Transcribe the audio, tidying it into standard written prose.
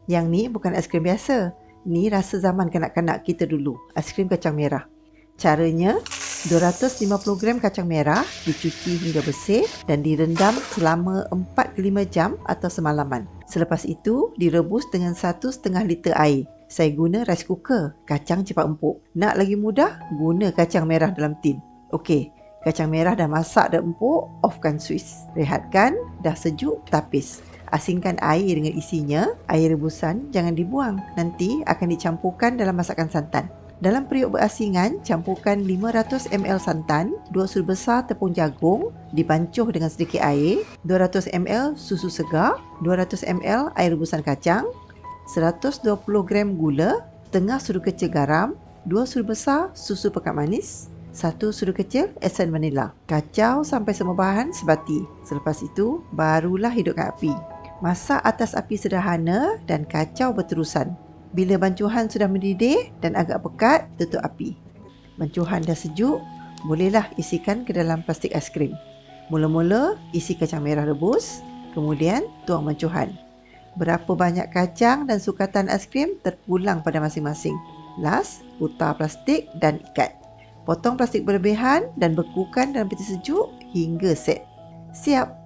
Yang ni bukan aiskrim biasa. Ni rasa zaman kanak-kanak kita dulu, aiskrim kacang merah. Caranya, 250 gram kacang merah dicuci hingga bersih dan direndam selama 4 ke 5 jam atau semalaman. Selepas itu, direbus dengan 1,5 liter air. Saya guna rice cooker, kacang cepat empuk. Nak lagi mudah, guna kacang merah dalam tin. Okey, kacang merah dah masak dan empuk, offkan suis. Rehatkan, dah sejuk, tapis. Asingkan air dengan isinya, air rebusan jangan dibuang. Nanti akan dicampurkan dalam masakan santan. Dalam periuk berasingan, campurkan 500 ml santan, 2 sudu besar tepung jagung, dipancuh dengan sedikit air, 200 ml susu segar, 200 ml air rebusan kacang, 120 gram gula, setengah sudu kecil garam, 2 sudu besar susu pekat manis, 1 sudu kecil esen vanila. Kacau sampai semua bahan sebati. Selepas itu, barulah hidupkan api. Masak atas api sederhana dan kacau berterusan. Bila bancuhan sudah mendidih dan agak pekat, tutup api. Bancuhan dah sejuk, bolehlah isikan ke dalam plastik aiskrim. Mula-mula isi kacang merah rebus, kemudian tuang bancuhan. Berapa banyak kacang dan sukatan aiskrim terpulang pada masing-masing. Last, putar plastik dan ikat. Potong plastik berlebihan dan bekukan dalam peti sejuk hingga set. Siap!